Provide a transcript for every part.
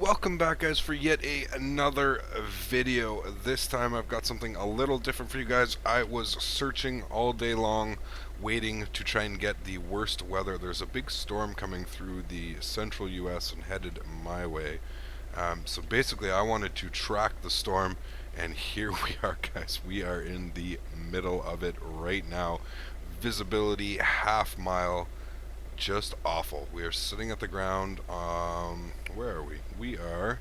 Welcome back, guys, for yet another video. This time I've got something a little different for you guys. I was searching all day long, waiting to try and get the worst weather. There's a big storm coming through the central US and headed my way. So basically I wanted to track the storm, and here we are, guys. We are in the middle of it right now. Visibility half mile. Just awful. We are sitting at the ground. Where are we? We are,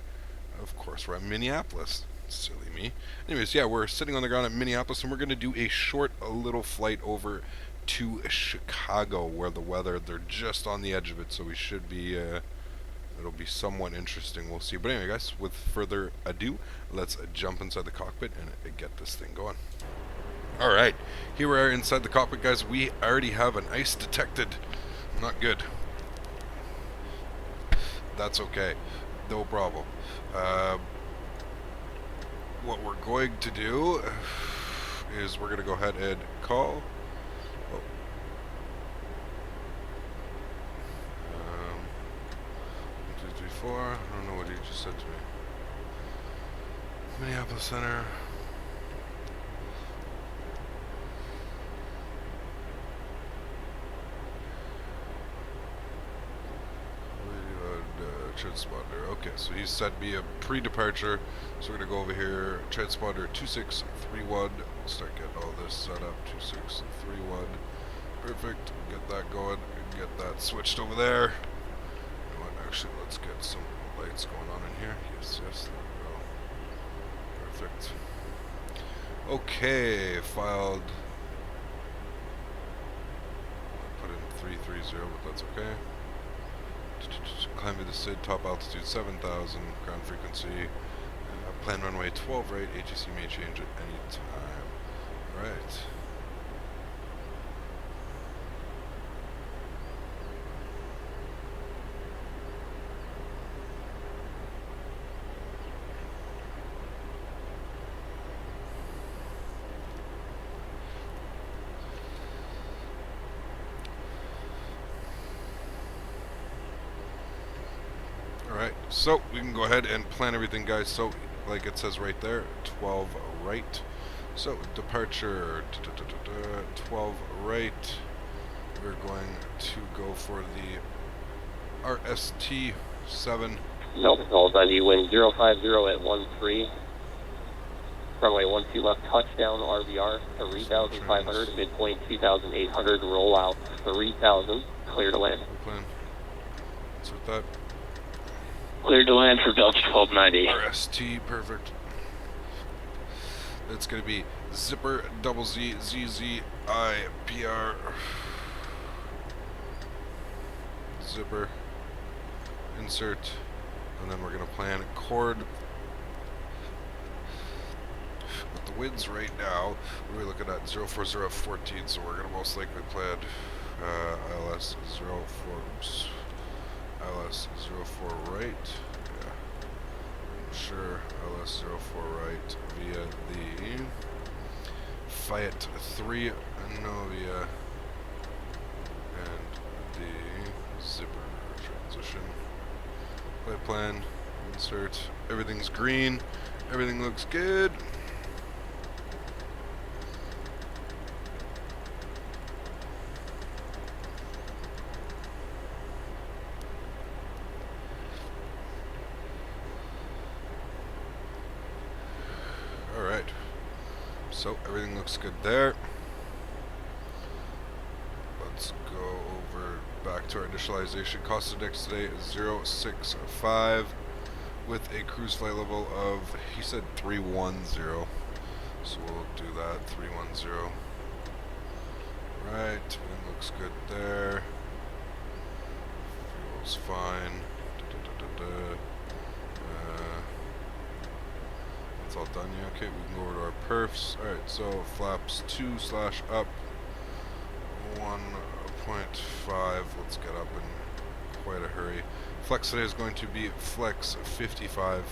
of course, we're at Minneapolis. Silly me. Anyways, yeah, we're sitting on the ground at Minneapolis, and we're going to do a little flight over to Chicago, where the weather, they're just on the edge of it, so we should be, it'll be somewhat interesting. We'll see. But anyway, guys, with further ado, let's jump inside the cockpit and get this thing going. Alright, here we are inside the cockpit, guys. We already have an ice detected. Not good. That's okay. No problem. What we're going to do is we're going to go ahead and call. Oh. 1, 2, 3, 4. I don't know what he just said to me. Minneapolis Center. Transponder. Okay, so he sent me a pre-departure, so we're gonna go over here. Transponder 2631. We'll start getting all this set up. 2631. Perfect. Get that going. Get that switched over there. You know what? Actually, let's get some lights going on in here. Yes, yes. There we go. Perfect. Okay, filed. I put in 330, but that's okay. Climbing the SID, top altitude 7,000, ground frequency, plan runway 12 right, ATC may change at any time. Alright. Alright, so we can go ahead and plan everything, guys. So, like it says right there, 12 right. So, departure, 12 right. We're going to go for the RST-7. Delta calls ID wind 050 at 13. Runway 12 left, touchdown RVR, 3,500, midpoint 2,800, roll out 3,000, clear to land. Plan. Insert that. Clear to land for Delta 1290. RST, perfect. It's going to be Zipper, double Z, ZZ, I, PR. Zipper, insert, and then we're going to plan KORD. With the winds right now, we're looking at 04014, so we're going to most likely plan ILS 04. Oops. LS 04 right, yeah, I'm sure LS 04 right via the Fiat 3 Novia and the Zipper transition. Flight plan, insert, everything's green, everything looks good. Alright, so everything looks good there. Let's go over back to our initialization. Cost index today is 065 with a cruise flight level of, he said 310, so we'll do that, 310. Right, everything looks good there. Fuel's fine. It's all done, yeah. Okay, we can go over to our perfs. Alright, so flaps 2/up 1.5. Let's get up in quite a hurry. Flex today is going to be flex 55.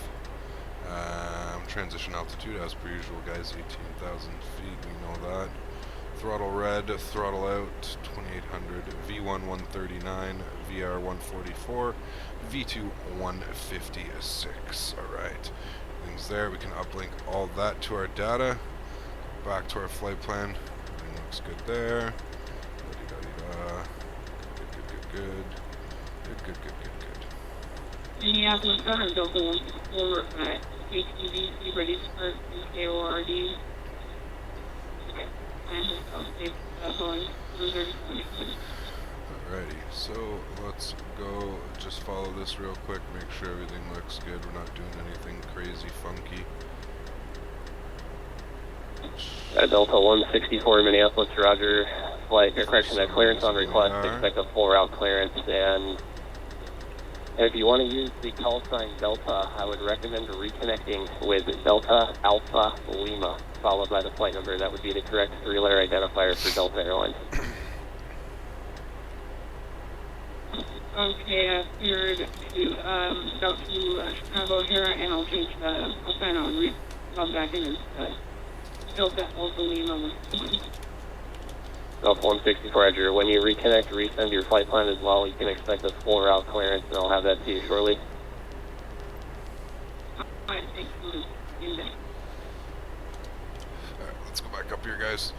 Transition altitude as per usual, guys, 18,000 feet, we know that. Throttle red, throttle out, 2800, V1 139, VR 144, V2 156. Alright, everything's there. We can uplink all that to our data. Back to our flight plan. Everything looks good there. Da-dee-da-dee-da. Good. Minneapolis Gunner, Delta 164, HTVC, ready to start KORD. Alrighty, so let's go, just follow this real quick, make sure everything looks good, we're not doing anything crazy funky. Delta 164, Minneapolis, roger. Flight, correction, clearance on request, expect a full route clearance, and if you want to use the call sign Delta, I would recommend reconnecting with Delta Alpha Lima, followed by the flight number. That would be the correct three-letter identifier for Delta Airlines. Okay, I've cleared to Chicago here, and I'll sign on, log back in as Delta Alpha Lima. Delta 164, roger. When you reconnect, resend your flight plan as well. You can expect a full route clearance, and I'll have that to you shortly. Alright, let's go back up here, guys.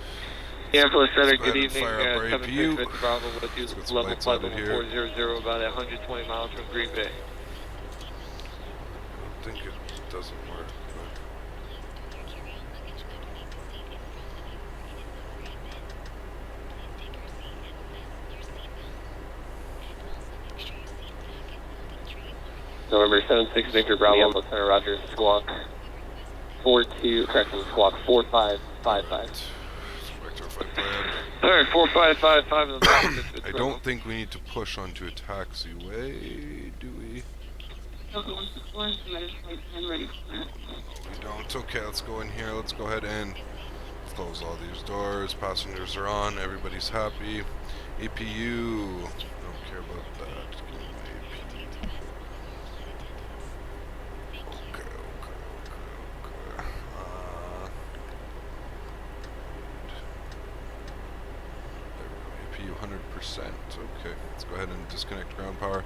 Minneapolis Center, good Let's evening. fire up our 7 APU. Bravo with you. Let's get some Level lights flight out of level here. 400, about 120 miles from Green Bay. I don't think it doesn't work. November 76 Victor Bravo, Minneapolis Center, roger. Squawk 42, correction, squawk 4555. Back to our flight plan. Alright, 4555 in the back. I don't think we need to push onto a taxiway, do we? Delta 164, I'm ready for that. No, we don't. Okay, let's go in here. Let's go ahead and close all these doors. Passengers are on. Everybody's happy. APU. Don't care about that. Give me my APU. Okay. There we go. APU 100%. Okay, let's go ahead and disconnect ground power.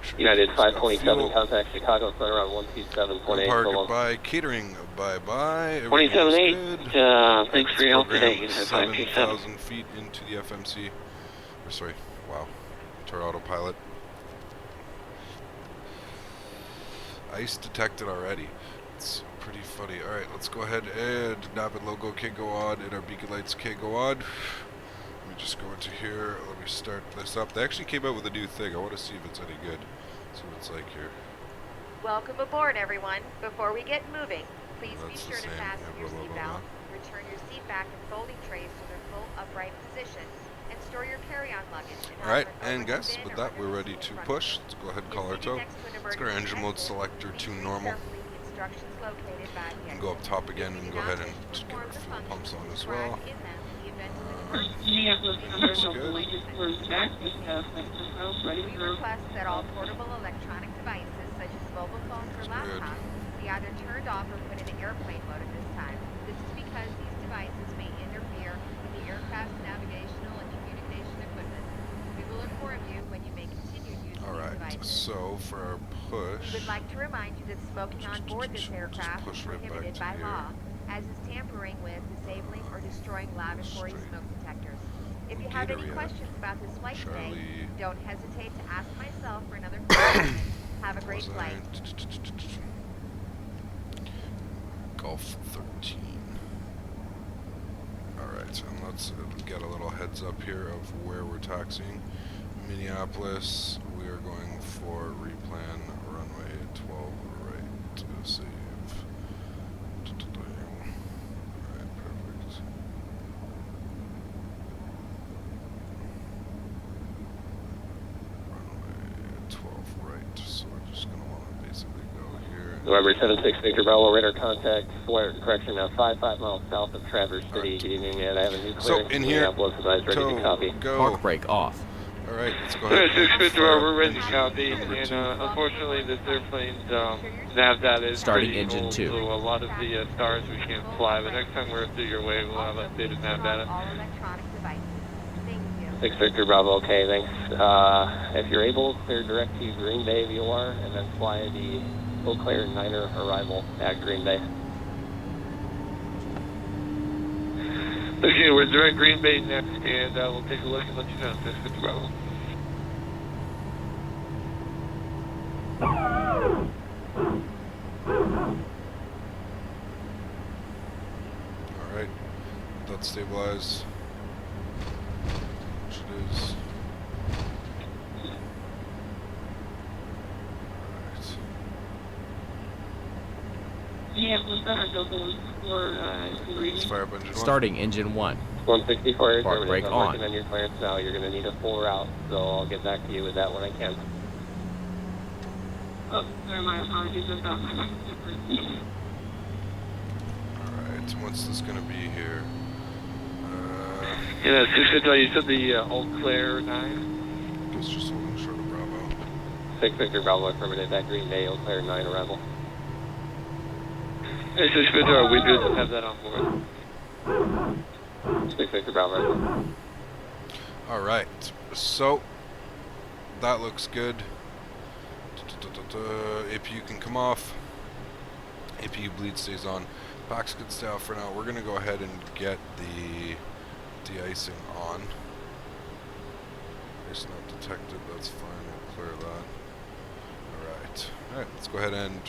Sure United it's got 527, fuel. contact Chicago Center on 127.8. Ground power goodbye. Catering bye-bye. 27.8, thanks for your help today. United 527. 7,000 feet into the FMC. Or sorry, wow. Into our autopilot. Ice detected already. It's pretty funny. Alright, let's go ahead and Navit logo KGOAD and our beacon lights KGOAD. Let me just go into here. Let me start this up. They actually came out with a new thing. I want to see if it's any good. See what it's like here. Welcome aboard, everyone. Before we get moving, please be That's the sure to same. fasten Yeah, your blah, blah, blah, seatbelt, return your seat back and folding trays to their full upright positions, and store your carry-on luggage. Alright, and guys, with that, we're ready to push. Let's go ahead and call our tow. Let's go our engine mode selector to normal. And go up top again and go ahead and get our fuel pumps on as well. Minneapolis Gunner, Looks Delta good. 164, back with ready We for request that all portable electronic devices, such as mobile phones or That's good. laptops, be either turned off or put in airplane mode at this time. This is because these devices may interfere with the aircraft's navigational and communication equipment. We will inform you when you may continue using these Alright, devices. so for our push, We would like to remind you that smoking on board this aircraft is push right back prohibited to by here. law, as is tampering with, disabling, or destroying lavatory Straight. smoke detectors. If you What have gate any are we at? questions about this flight today, Charlie. don't hesitate to ask myself or another question. Have a great was flight. Golf 13. Alright, and let's get a little heads up here of where we're taxiing. Minneapolis, we are going for replan runway 12 right to save. Alright, perfect. Runway 12 right, so we're just going to want to basically go here. November 76 Victor Bravo, radar contact, correction, 55 miles south of Traverse City. Alright. Good evening, and I have a new So, clearance in from here, Minneapolis, advised ready to tow, copy. go. Park brake off. Alright, let's go ahead. We're ready to Engine copy, number and 2. unfortunately this airplane's nav data is Starting pretty engine old, 2. so a lot of the stars we can't fly, but next time we're through your way we'll have updated nav data. All electronic devices. Thank you. 6 Victor Bravo, okay, thanks. If you're able, clear direct to Green Bay VOR, and then fly the Eau Claire 9er arrival at Green Bay. Okay, we're direct Green Bay next, and we'll take a look and let you know. 6 Victor Bravo. Alright, let's stabilize. Which it is. Yeah, we're better go for Let's fire up engine 1. Starting engine 1. 164, Park brake I'm on. working on your clearance now. You're going to need a full route, so I'll get back to you with that when I can. Oh, sorry, my apologies about my Alright, what's this gonna be here? Yeah, 6 Victor, you said the Eau Claire 9? It's just holding short of Bravo. 6 Victor Bravo, affirmative at Green Bay, Eau Claire 9 arrival. Hey, 6 Victor, we do have that on board. 6 Victor Bravo. Alright, so that looks good. APU can come off. APU bleed stays on. Packs could stay off for now. We're gonna go ahead and get the de-icing on. Ice not detected, that's fine, we'll clear that. Alright, let's go ahead and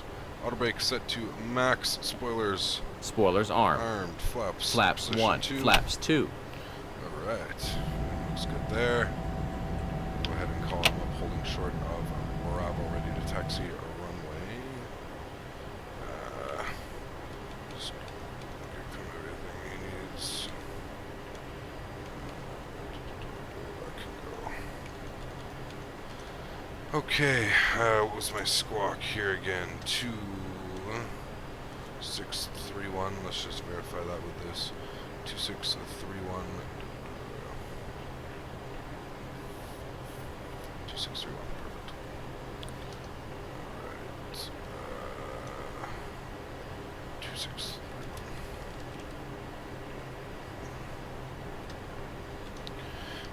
auto brake set to max. Spoilers Spoilers armed. armed. Flaps. Flaps position 1. 2. Flaps 2. Alright, looks good there. Go ahead and call him up, holding short of Bravo, ready to taxi a runway. Just give him everything he needs. That can go. Okay, what was my squawk here again? 2631. Let's just verify that with this. 2631. 2631. Perfect. Alright. 2631.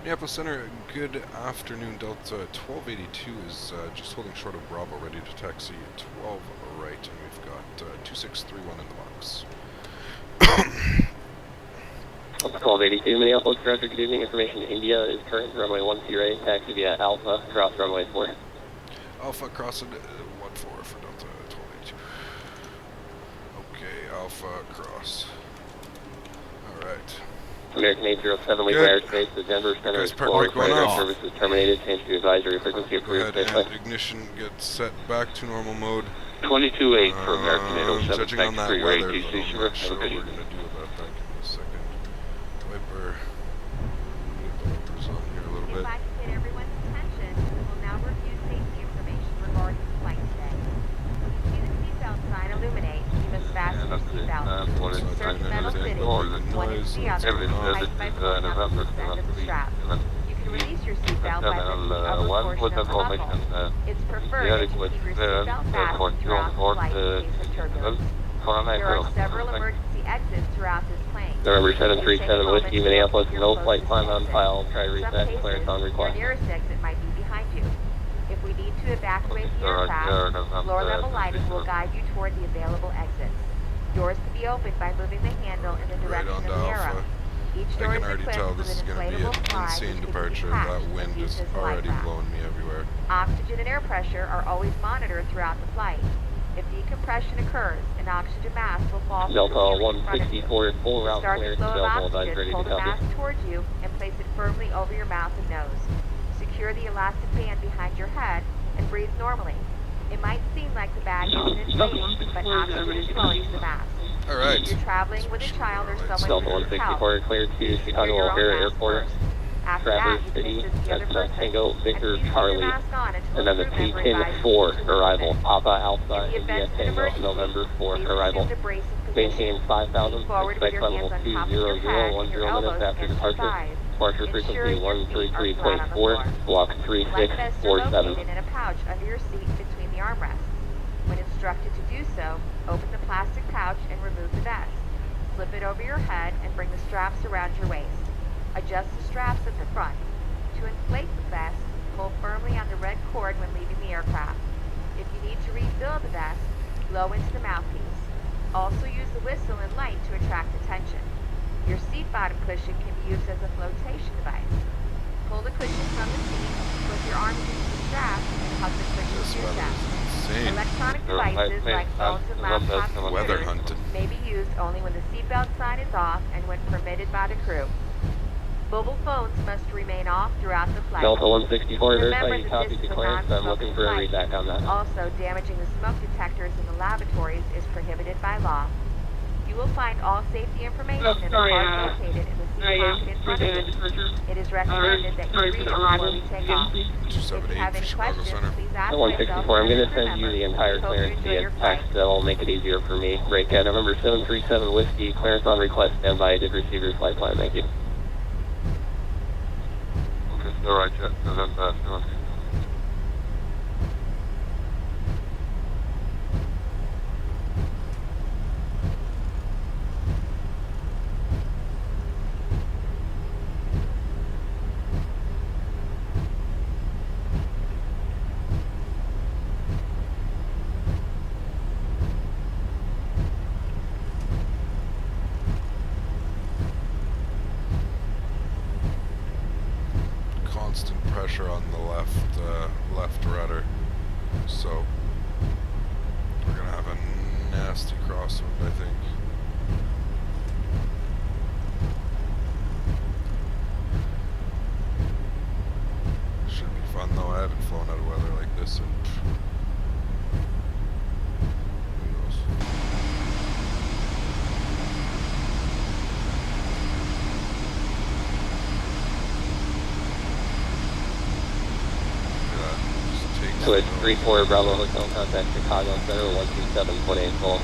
Minneapolis Center, good afternoon. Delta 1282 is just holding short of Bravo, ready to taxi 12 right, and we've got 2631 in the box. 1282, Minneapolis Director, good evening. Information India is current, runway 10, taxi via Alpha, cross runway 4. Alpha crossing 14 for Delta 1282. Okay, Alpha cross. Alright. American 807, leave Good. airspace, the Denver Center is Park full, going radar off. services terminated, change to advisory frequency Go approved, ahead statewide. and ignition gets set back to normal mode. 22-8 for American 807, Judging on thanks that for your weather, ATC, though, I'm sure. not sure what we're going to do about that. Give me a second. Wiper. Get the wipers on here a little If bit. I could get everyone's attention, we'll now review safety information regarding the flight today. See the seatbelt sign illuminate. You must fasten your seatbelt. Insert the metal fitting, one into the other, tighten by pulling up the loose end of the strap. You can release your seatbelt by lifting the upper portion of the buckle. It's preferred that you keep your seatbelt fastened throughout the flight in case of turbulence. There are several emergency exits throughout this plane. November 737, Whiskey, Minneapolis, no flight plan on file, try In some reset, cases, clearance on your request. nearest exit might be behind you. If we need to evacuate the aircraft, floor-level lighting will guide you toward the available exits. Doors can be opened by moving the handle in the Right direction on of to the arrow. Alpha. Each I door can is already tell equipped this is with an going to be inflatable an slide insane which can be departure. detached That and wind used is as a already life raft. blowing me everywhere. Oxygen and air pressure are always monitored throughout the flight. If decompression occurs, an oxygen mask will fall from the Delta ceiling in front of you. 164, full To route start the clearance flow of available, advise oxygen, ready pull to the copy. mask towards you and place it firmly over your mouth and nose. Secure the elastic band behind your head and breathe normally. It might seem like the bag isn't inflating, but oxygen is flowing to the mask. Alright. If you're traveling with a child or someone Delta who needs help, 164, cleared to please secure Chicago your own O'Hare mask Airport. first. After Traverse that, you City, can assist the other that's person. Tango And Victor please keep your Charlie. mask on until And then a the crew member advises you T-10-4 to arrival, remove it. Papa Alpha, In the India event of an Tango, emergency, November 4 please arrival. assume the bracing position. Maintain 5,000, Lean forward with expect your level hands on top of your 200, head and 10 your minutes elbows after against your departure. thighs. Departure Ensure frequency your feet are flat on the 133.4, floor. block Life vests are 3647. located in a pouch under your seat between the armrests. When instructed to do so, open the plastic pouch and remove the vest. Slip it over your head and bring the straps around your waist. Adjust the straps at the front. To inflate the vest, pull firmly on the red cord when leaving the aircraft. If you need to refill the vest, blow into the mouthpiece. Also use the whistle and light to attract attention. Your seat bottom cushion can be used as a flotation device. Pull the cushion from the seat, put your arms into the strap, and hug the cushion This to your weather chest. is insane. Electronic devices like phones and laptops and Weather computers hunting. may be used only when the seatbelt sign is off and when permitted by the crew. Mobile phones must remain off throughout the flight. Delta 164, verify Remember you that copied this the is a clearance. I'm looking non-smoking for a flight. readback on that. Also, damaging the smoke detectors in the lavatories is prohibited by law. You will find all safety information in the card located in the seat pocket in front of you. It is recommended that you read it before we take off. If you 278 have for any Chicago questions, Center. please ask At myself 164, or I'm going the to crew send you the member. entire We hope you clearance enjoy via your flight. text. That'll make it easier for me. Break at November 737 Whiskey, clearance on request, standby. I did receive your flight plan. Thank you. Okay, so right, jet, November 7. Constant pressure on the left rudder, so we're gonna have a nasty crosswind, I think. Should be fun though. I haven't flown out of weather like this in who knows. So it's 34 Bravo Hotel, contact Chicago Center 127.8 full.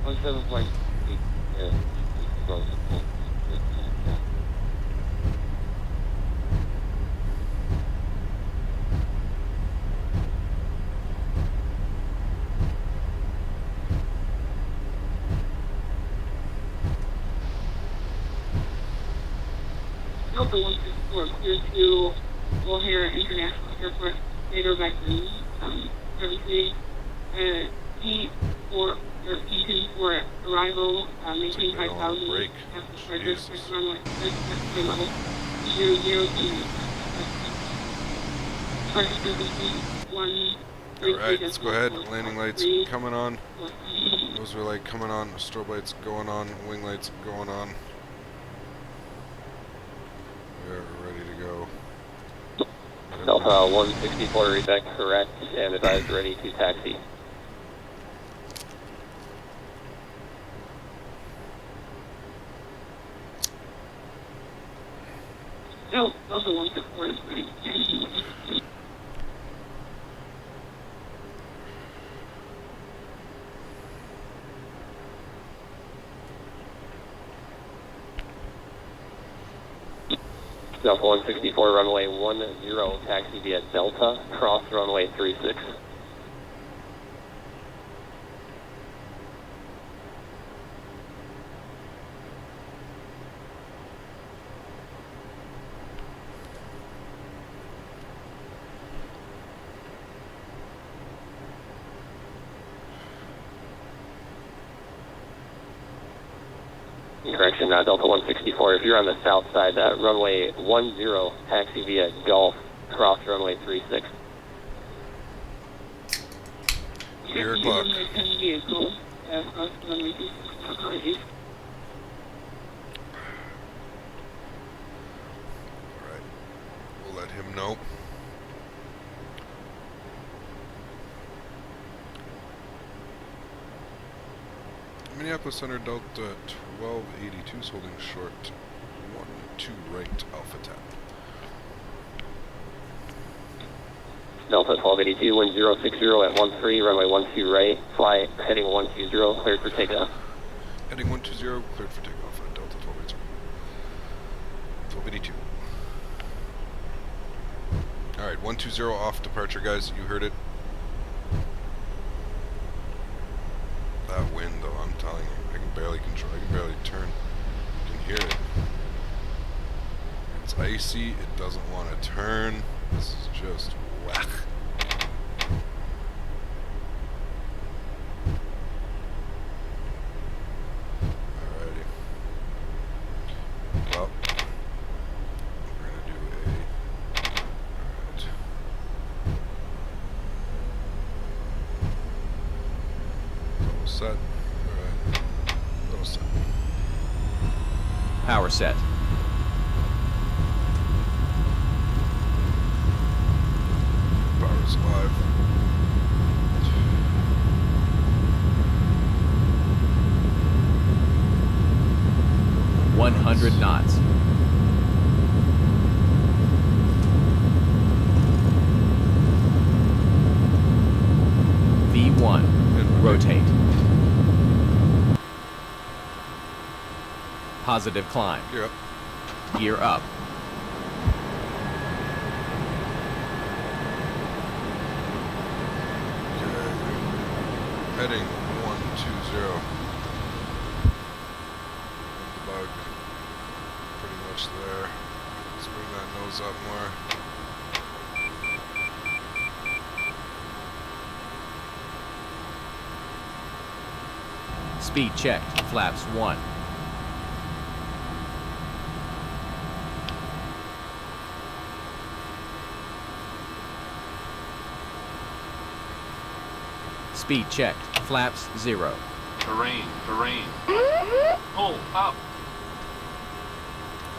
17.8. Yeah. Delta 164, clear to O'Hare International Airport, later back to servicing P4 or P2 for arrival, maintain 5,000 break. after Jesus. charger, runway, level 00 charger frequency 1. Alright, let's go ahead. Landing lights coming on. Those are like coming on. Strobe lights going on. Wing lights going on. We're ready to go. Delta 164, recheck correct, and advised ready to taxi. No, Delta 164 is ready. Delta 164, runway 10, taxi via Delta, cross runway 36. Correction, Delta 164, if you're on the south side, runway 10, taxi via Gulf, cross runway 36. 8 o'clock. Vehicle, cross runway 36. Alright. We'll let him know. Minneapolis Center Delta 1282 is holding short 1-2 right Alpha Tap. Delta 1282, wind 060 at 13, runway 12 right, fly heading 120, cleared for takeoff. Heading 120, cleared for takeoff at Delta 1282. 1282. Alright, 120 off departure, guys. You heard it. That wind, though, I'm telling you, I can barely control. I can barely turn. You can hear it. It's icy. It doesn't want to turn. This is just whack. Alrighty. Well, we're gonna do a. Alright. Double set. Alright. Double set. Power set. Power's alive. Nice. 100 knots. V1. Rotate. Positive climb. Gear up. Gear up. Okay. Heading 120. The bug. Pretty much there. Let's bring that nose up more. Speed checked. Flaps 1. Speed checked. Flaps 0. Terrain. Oh, up.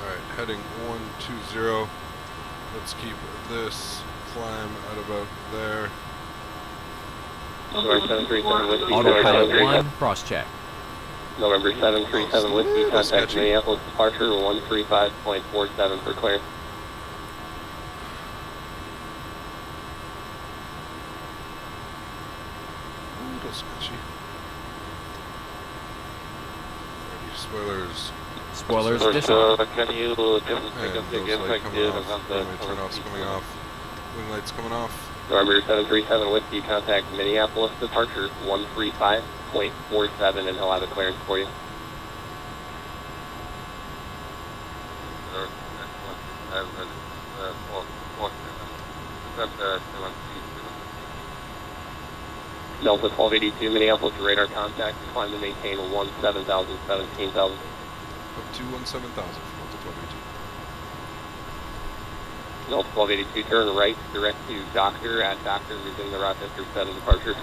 Alright, heading 120. Let's keep this climb at about there. November 737 Whiskey. Autopilot 1. Cross check. November 737 Whiskey, contact Minneapolis departure 135.47 for clearance. A little sketchy. Alrighty, spoilers. Spoilers Can disarmed. you just And pick up the those light impact coming is off. about the Runway turn-offs coming off. Wing lights coming off. November 737 Whiskey, contact Minneapolis departure 135.47 and he'll have a clearance for you. Delta 1282, Minneapolis radar contact, climb to maintain 17,000, 17,000. Up to 17,000 from Delta 1282. Delta 1282, turn right, direct to Doctor, at Doctor, resuming the Rochester 7 departure.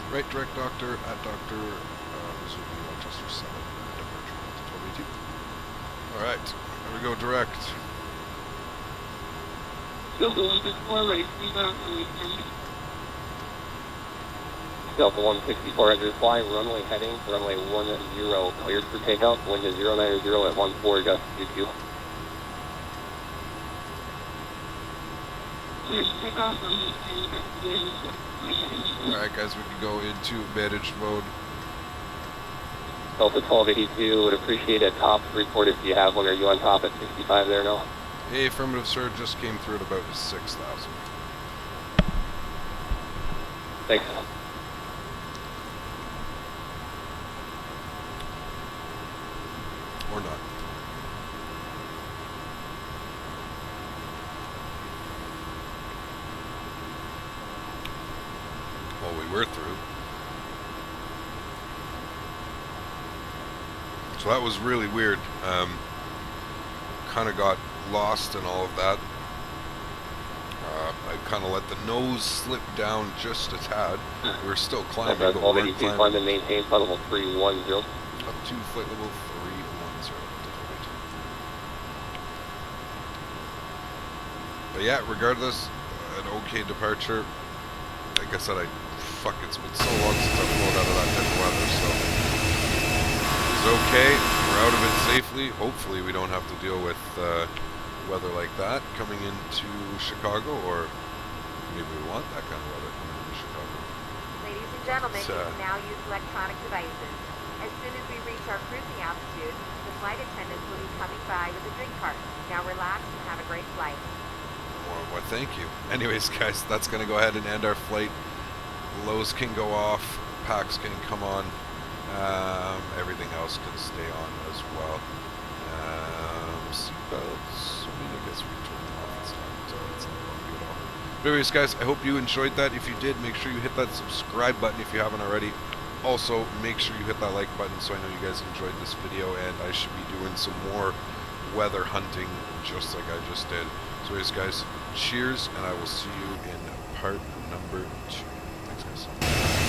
Right, direct Doctor, at Doctor, resuming Rochester 7, departure, Delta 1282. Alright, there we go, direct. Delta 164, ready to leave out on weekend. Delta 164, as fly, runway heading, runway 10, cleared for takeoff, wind is 090 at 14, gust 22. Clear to take off on weekend. Alright guys, we can go into managed mode. Delta 1282, would appreciate a top report if you have one. Are you on top at 65 there now? Hey, affirmative sir, just came through at about 6,000. Thanks. Or not. Well, we were through. So that was really weird. Kind of got lost in all of that. I kind of let the nose slip down just a tad. We're still climbing, Delta but we weren't 1282, climb climbing and maintain flight level 310. up to flight level 310. But yeah, regardless, an okay departure. Like I said, it's been so long since I've flown out of that type of weather, so it's okay. We're out of it safely. Hopefully we don't have to deal with weather like that coming into Chicago, or maybe we want that kind of weather coming into Chicago. Ladies and gentlemen, It's, you can now use electronic devices. As soon as we reach our cruising altitude, the flight attendants will be coming by with a drink cart. Now relax and have a great flight. Well, thank you. Anyways, guys, that's going to go ahead and end our flight. Lows can go off, packs can come on, everything else can stay on as well. Seatbelts, I mean, I guess we turn them off, it's not wrong at all. But anyways, guys, I hope you enjoyed that. If you did, make sure you hit that subscribe button if you haven't already. Also, make sure you hit that like button so I know you guys enjoyed this video, and I should be doing some more weather hunting just like I just did. So anyways, guys, cheers, and I will see you in part number 2. Thanks, guys.